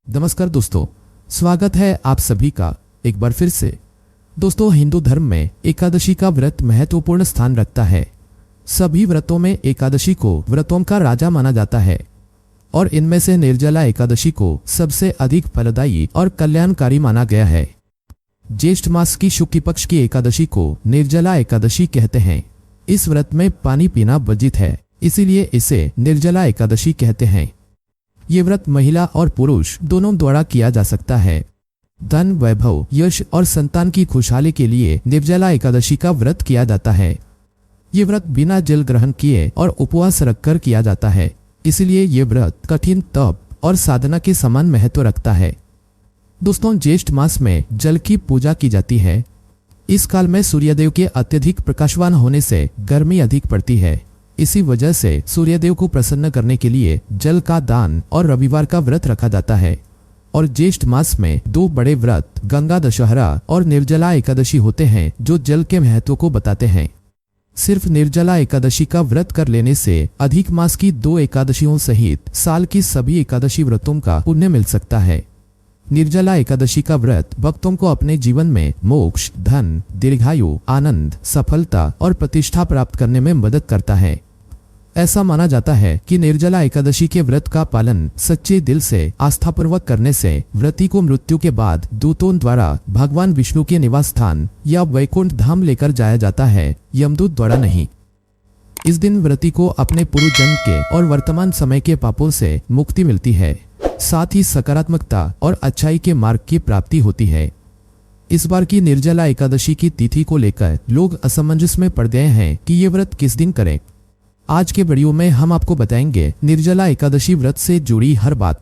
नमस्कार दोस्तों, स्वागत है आप सभी का एक बार फिर से। दोस्तों, हिंदू धर्म में एकादशी का व्रत महत्वपूर्ण स्थान रखता है। सभी व्रतों में एकादशी को व्रतों का राजा माना जाता है और इनमें से निर्जला एकादशी को सबसे अधिक फलदायी और कल्याणकारी माना गया है। ज्येष्ठ मास की शुक्ल पक्ष की एकादशी को निर्जला एकादशी कहते हैं। इस व्रत में पानी पीना वर्जित है, इसीलिए इसे निर्जला एकादशी कहते हैं। ये व्रत महिला और पुरुष दोनों द्वारा किया जा सकता है। धन, वैभव, यश और संतान की खुशहाली के लिए निर्जला एकादशी का व्रत किया जाता है। ये व्रत बिना जल ग्रहण किए और उपवास रखकर किया जाता है, इसलिए ये व्रत कठिन तप और साधना के समान महत्व रखता है। दोस्तों, ज्येष्ठ मास में जल की पूजा की जाती है। इस काल में सूर्यदेव के अत्यधिक प्रकाशवान होने से गर्मी अधिक पड़ती है। इसी वजह से सूर्यदेव को प्रसन्न करने के लिए जल का दान और रविवार का व्रत रखा जाता है। और ज्येष्ठ मास में दो बड़े व्रत गंगा दशहरा और निर्जला एकादशी होते हैं जो जल के महत्व को बताते हैं। सिर्फ निर्जला एकादशी का व्रत कर लेने से अधिक मास की 2 एकादशियों सहित साल की सभी एकादशी व्रतों का पुण्य मिल सकता है। निर्जला एकादशी का व्रत भक्तों को अपने जीवन में मोक्ष, धन, दीर्घायु, आनंद, सफलता और प्रतिष्ठा प्राप्त करने में मदद करता है। ऐसा माना जाता है कि निर्जला एकादशी के व्रत का पालन सच्चे दिल से आस्थापूर्वक करने से व्रती को मृत्यु के बाद दूतों द्वारा भगवान विष्णु के निवास स्थान या वैकुंठ धाम लेकर जाया जाता है, यमदूत द्वारा नहीं। इस दिन व्रती को अपने पूर्व जन्म के और वर्तमान समय के पापों से मुक्ति मिलती है, साथ ही सकारात्मकता और अच्छाई के मार्ग की प्राप्ति होती है। इस बार की निर्जला एकादशी की तिथि को लेकर लोग असमंजस में पड़ गए हैं कि ये व्रत किस दिन करें। आज के वीडियो में हम आपको बताएंगे निर्जला एकादशी व्रत से जुड़ी हर बात,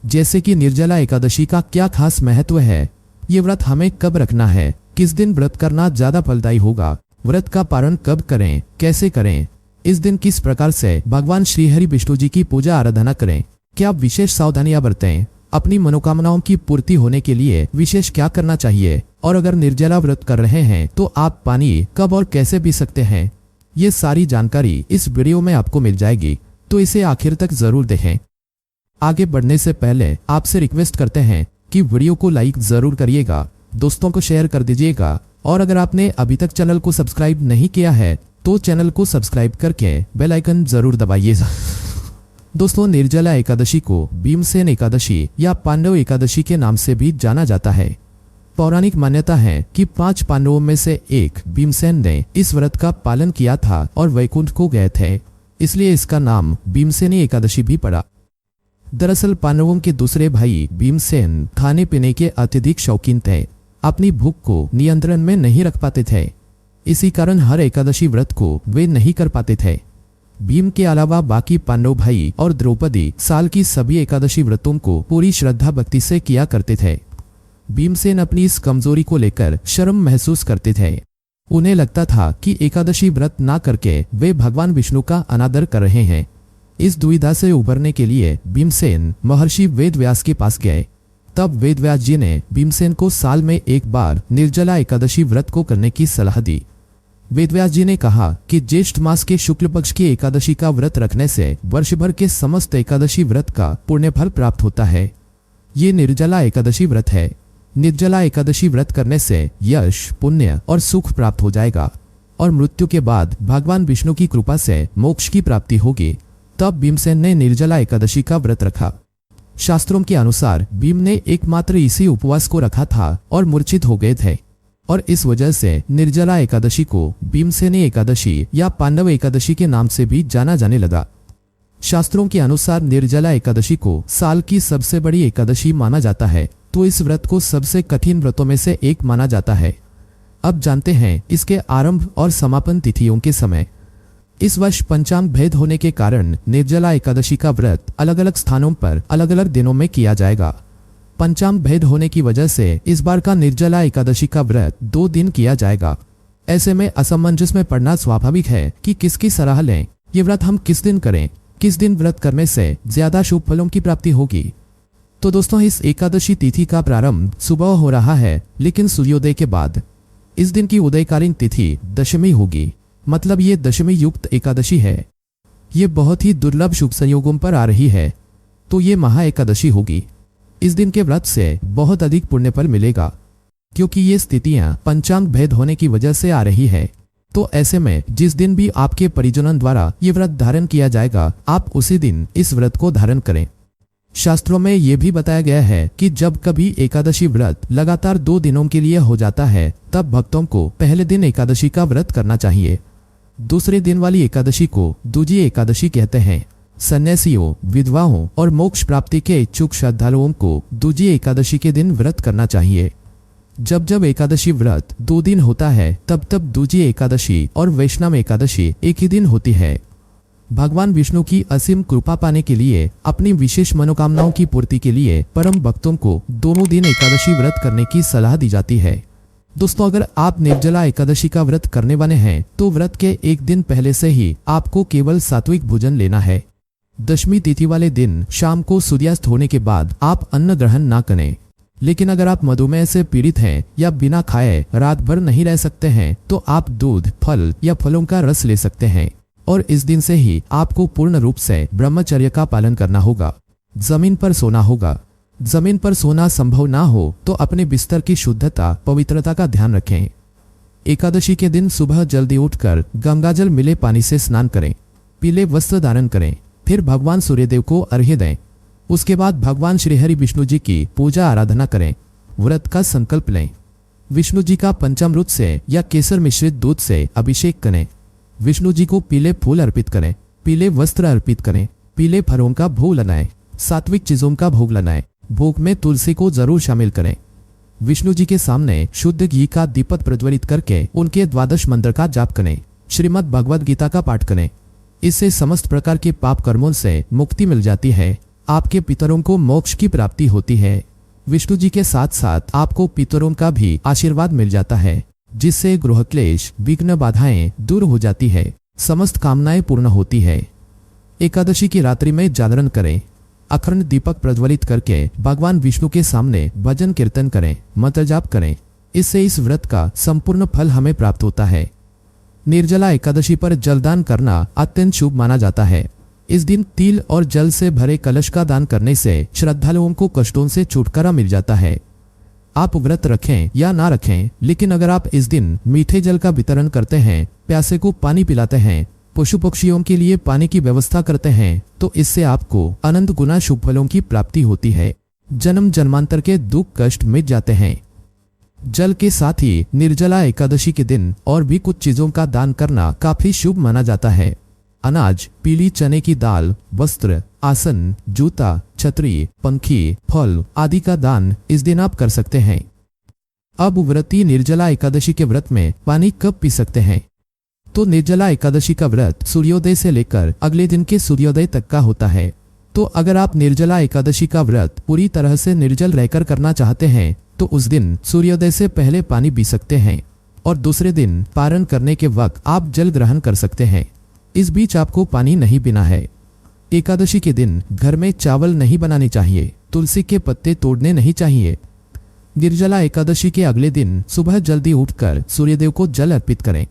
जैसे कि निर्जला एकादशी का क्या खास महत्व है, ये व्रत हमें कब रखना है, किस दिन व्रत करना ज्यादा फलदायी होगा, व्रत का पारण कब करें, कैसे करें, इस दिन किस प्रकार से भगवान श्रीहरि विष्णु जी की पूजा आराधना करें, क्या विशेष सावधानियां बरतें, अपनी मनोकामनाओं की पूर्ति होने के लिए विशेष क्या करना चाहिए, और अगर निर्जला व्रत कर रहे हैं तो आप पानी कब और कैसे पी सकते हैं, ये सारी जानकारी इस वीडियो में आपको मिल जाएगी, तो इसे आखिर तक जरूर देखें। आगे बढ़ने से पहले आपसे रिक्वेस्ट करते हैं कि वीडियो को लाइक जरूर करिएगा, दोस्तों को शेयर कर दीजिएगा, और अगर आपने अभी तक चैनल को सब्सक्राइब नहीं किया है तो चैनल को सब्सक्राइब करके बेल आइकन जरूर दबाइएगा। दोस्तों, निर्जला एकादशी को भीमसेन एकादशी या पांडव एकादशी के नाम से भी जाना जाता है। पौराणिक मान्यता है कि 5 पांडवों में से एक भीमसेन ने इस व्रत का पालन किया था और वैकुंठ को गए थे, इसलिए इसका नाम भीमसेनी एकादशी भी पड़ा। दरअसल पांडवों के दूसरे भाई भीमसेन खाने पीने के अत्यधिक शौकीन थे, अपनी भूख को नियंत्रण में नहीं रख पाते थे। इसी कारण हर एकादशी व्रत को वे नहीं कर पाते थे। भीम के अलावा बाकी पांडव भाई और द्रौपदी साल की सभी एकादशी व्रतों को पूरी श्रद्धा भक्ति से किया करते थे। भीमसेन अपनी इस कमजोरी को लेकर शर्म महसूस करते थे। उन्हें लगता था कि एकादशी व्रत ना करके वे भगवान विष्णु का अनादर कर रहे हैं। इस दुविधा से उभरने के लिए भीमसेन महर्षि वेदव्यास के पास गए। तब वेदव्यास जी ने भीमसेन को साल में एक बार निर्जला एकादशी व्रत को करने की सलाह दी। वेदव्यास जी ने कहा कि ज्येष्ठ मास के शुक्ल पक्ष की एकादशी का व्रत रखने से वर्ष भर के समस्त एकादशी व्रत का पुण्य फल प्राप्त होता है। ये निर्जला एकादशी व्रत है। निर्जला एकादशी व्रत करने से यश, पुण्य और सुख प्राप्त हो जाएगा और मृत्यु के बाद भगवान विष्णु की कृपा से मोक्ष की प्राप्ति होगी। तब भीमसेन ने निर्जला एकादशी का व्रत रखा। शास्त्रों के अनुसार भीम ने एकमात्र इसी उपवास को रखा था और मूर्छित हो गए थे, और इस वजह से निर्जला एकादशी को भीमसेनी एकादशी या पांडव एकादशी के नाम से भी जाना जाने लगा। शास्त्रों के अनुसार निर्जला एकादशी को साल की सबसे बड़ी एकादशी माना जाता है, तो इस व्रत को सबसे कठिन व्रतों में से एक माना जाता है। अब जानते हैं इसके आरंभ और समापन तिथियों के समय। इस वर्ष पंचांग भेद होने के कारण निर्जला एकादशी का व्रत अलग अलग स्थानों पर अलग अलग दिनों में किया जाएगा। पंचांग भेद होने की वजह से इस बार का निर्जला एकादशी का व्रत 2 दिन किया जाएगा। ऐसे में असमंजस में पड़ना स्वाभाविक है कि किसकी सलाह लें, ये व्रत हम किस दिन करें, किस दिन व्रत करने से ज्यादा शुभ फलों की प्राप्ति होगी। तो दोस्तों, इस एकादशी तिथि का प्रारंभ सुबह हो रहा है, लेकिन सूर्योदय के बाद। इस दिन की उदयकालीन तिथि दशमी होगी, मतलब ये दशमी युक्त एकादशी है। ये बहुत ही दुर्लभ शुभ संयोगों पर आ रही है, तो ये महा एकादशी होगी। इस दिन के व्रत से बहुत अधिक पुण्य फल मिलेगा, क्योंकि ये स्थितियां पंचांग भेद होने की वजह से आ रही है। तो ऐसे में जिस दिन भी आपके परिजनों द्वारा ये व्रत धारण किया जाएगा, आप उसी दिन इस व्रत को धारण करें। शास्त्रों में यह भी बताया गया है कि जब कभी एकादशी व्रत लगातार 2 दिनों के लिए हो जाता है, तब भक्तों को पहले दिन एकादशी का व्रत करना चाहिए। दूसरे दिन वाली एकादशी को दूजी एकादशी कहते हैं। सन्यासियों, विधवाओं और मोक्ष प्राप्ति के इच्छुक श्रद्धालुओं को दूजी एकादशी के दिन व्रत करना चाहिए। जब जब एकादशी व्रत 2 दिन होता है, तब तब दूजी एकादशी और वैष्णव एकादशी एक ही दिन होती है। भगवान विष्णु की असीम कृपा पाने के लिए, अपनी विशेष मनोकामनाओं की पूर्ति के लिए परम भक्तों को दोनों दिन एकादशी व्रत करने की सलाह दी जाती है। दोस्तों, अगर आप निर्जला एकादशी का व्रत करने वाले हैं, तो व्रत के एक दिन पहले से ही आपको केवल सात्विक भोजन लेना है। दशमी तिथि वाले दिन शाम को सूर्यास्त होने के बाद आप अन्न ग्रहण ना करें। लेकिन अगर आप मधुमेह से पीड़ित हैं या बिना खाए रात भर नहीं रह सकते हैं, तो आप दूध, फल या फलों का रस ले सकते हैं। और इस दिन से ही आपको पूर्ण रूप से ब्रह्मचर्य का पालन करना होगा। जमीन पर सोना होगा। जमीन पर सोना संभव ना हो तो अपने बिस्तर की शुद्धता, पवित्रता का ध्यान रखें। एकादशी के दिन सुबह जल्दी उठकर गंगाजल मिले पानी से स्नान करें, पीले वस्त्र धारण करें, फिर भगवान सूर्यदेव को अर्घ्य दें। उसके बाद भगवान श्रीहरि विष्णु जी की पूजा आराधना करें। व्रत का संकल्प लें। विष्णु जी का पंचामृत से या केसर मिश्रित दूध से अभिषेक करें। विष्णु जी को पीले फूल अर्पित करें, पीले वस्त्र अर्पित करें, पीले फलों का भोग लगाएं, सात्विक चीजों का भोग लगाएं। भोग में तुलसी को जरूर शामिल करें। विष्णु जी के सामने शुद्ध घी का दीपक प्रज्वलित करके उनके 12 मंत्र का जाप करें। श्रीमद् भगवद गीता का पाठ करें। इससे समस्त प्रकार के पाप कर्मों से मुक्ति मिल जाती है। आपके पितरों को मोक्ष की प्राप्ति होती है। विष्णु जी के साथ साथ आपको पितरों का भी आशीर्वाद मिल जाता है, जिससे गृह क्लेश, विघ्न, बाधाएं दूर हो जाती है, समस्त कामनाएं पूर्ण होती है। एकादशी की रात्रि में जागरण करें। अखंड दीपक प्रज्वलित करके भगवान विष्णु के सामने भजन कीर्तन करें, मंत्र जाप करें। इससे इस व्रत का संपूर्ण फल हमें प्राप्त होता है। निर्जला एकादशी पर जलदान करना अत्यंत शुभ माना जाता है। इस दिन तिल और जल से भरे कलश का दान करने से श्रद्धालुओं को कष्टों से छुटकारा मिल जाता है। आप व्रत रखें या ना रखें, लेकिन अगर आप इस दिन मीठे जल का वितरण करते हैं, प्यासे को पानी पिलाते हैं, पशु पक्षियों के लिए पानी की व्यवस्था करते हैं, तो इससे आपको अनंत गुना शुभ फलों की प्राप्ति होती है। जन्म जन्मांतर के दुख कष्ट मिट जाते हैं। जल के साथ ही निर्जला एकादशी के दिन और भी कुछ चीजों का दान करना काफी शुभ माना जाता है। अनाज, पीली चने की दाल, वस्त्र, आसन, जूता, छतरी, पंखी, फल आदि का दान इस दिन आप कर सकते हैं। अब व्रती निर्जला एकादशी के व्रत में पानी कब पी सकते हैं? तो निर्जला एकादशी का व्रत सूर्योदय से लेकर अगले दिन के सूर्योदय तक का होता है। तो अगर आप निर्जला एकादशी का व्रत पूरी तरह से निर्जल रहकर करना चाहते हैं, तो उस दिन सूर्योदय से पहले पानी पी सकते हैं और दूसरे दिन पारण करने के वक्त आप जल ग्रहण कर सकते हैं। इस बीच आपको पानी नहीं पीना है। एकादशी के दिन घर में चावल नहीं बनाने चाहिए, तुलसी के पत्ते तोड़ने नहीं चाहिए। निर्जला एकादशी के अगले दिन सुबह जल्दी उठकर सूर्यदेव को जल अर्पित करें।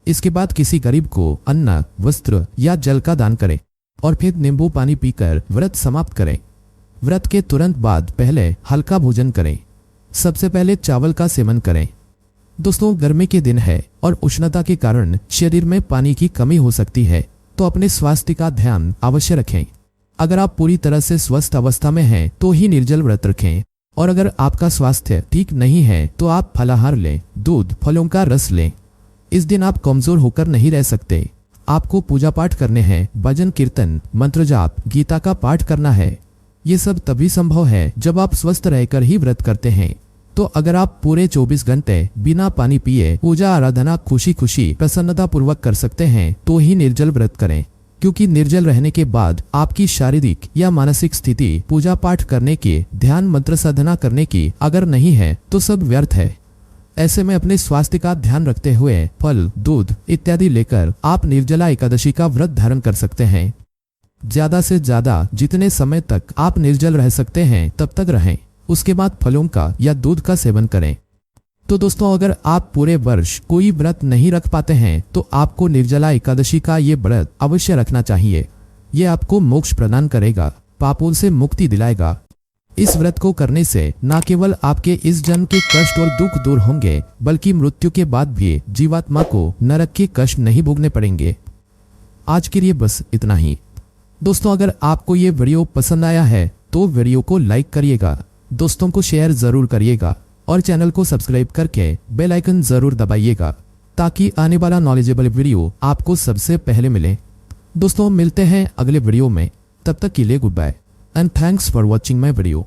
इसके बाद किसी गरीब को अन्न, वस्त्र या जल का दान करें और फिर नींबू पानी पीकर व्रत समाप्त करें। व्रत के तुरंत बाद पहले हल्का भोजन करें। सबसे पहले चावल का सेवन करें। दोस्तों, गर्मी के दिन है और उष्णता के कारण शरीर में पानी की कमी हो सकती है, तो अपने स्वास्थ्य का ध्यान अवश्य रखें। अगर आप पूरी तरह से स्वस्थ अवस्था में हैं, तो ही निर्जल व्रत रखें, और अगर आपका स्वास्थ्य ठीक नहीं है तो आप फलाहार लें, दूध, फलों का रस लें। इस दिन आप कमजोर होकर नहीं रह सकते। आपको पूजा पाठ करने हैं, भजन कीर्तन, मंत्र जाप, गीता का पाठ करना है। ये सब तभी संभव है जब आप स्वस्थ रहकर ही व्रत करते हैं। तो अगर आप पूरे 24 घंटे बिना पानी पिए पूजा आराधना खुशी खुशी प्रसन्नता पूर्वक कर सकते हैं, तो ही निर्जल व्रत करें, क्योंकि निर्जल रहने के बाद आपकी शारीरिक या मानसिक स्थिति पूजा पाठ करने की, ध्यान मंत्र साधना करने की अगर नहीं है तो सब व्यर्थ है। ऐसे में अपने स्वास्थ्य का ध्यान रखते हुए फल, दूध इत्यादि लेकर आप निर्जला एकादशी का व्रत धारण कर सकते हैं। ज्यादा से ज्यादा जितने समय तक आप निर्जल रह सकते हैं तब तक रहें। उसके बाद फलों का या दूध का सेवन करें। तो दोस्तों, अगर आप पूरे वर्ष कोई व्रत नहीं रख पाते हैं, तो आपको निर्जला एकादशी का ये व्रत अवश्य रखना चाहिए। ये आपको मोक्ष प्रदान करेगा, पापों से मुक्ति दिलाएगा। इस व्रत को करने से न केवल आपके इस जन्म के कष्ट और दुख दूर होंगे, बल्कि मृत्यु के बाद भी जीवात्मा को नरक के कष्ट नहीं भोगने पड़ेंगे। आज के लिए बस इतना ही। दोस्तों, अगर आपको ये वीडियो पसंद आया है तो वीडियो को लाइक करिएगा, दोस्तों को शेयर जरूर करिएगा और चैनल को सब्सक्राइब करके बेल आइकन जरूर दबाइएगा ताकि आने वाला नॉलेजेबल वीडियो आपको सबसे पहले मिले। दोस्तों, मिलते हैं अगले वीडियो में, तब तक के लिए good bye and thanks for watching my video.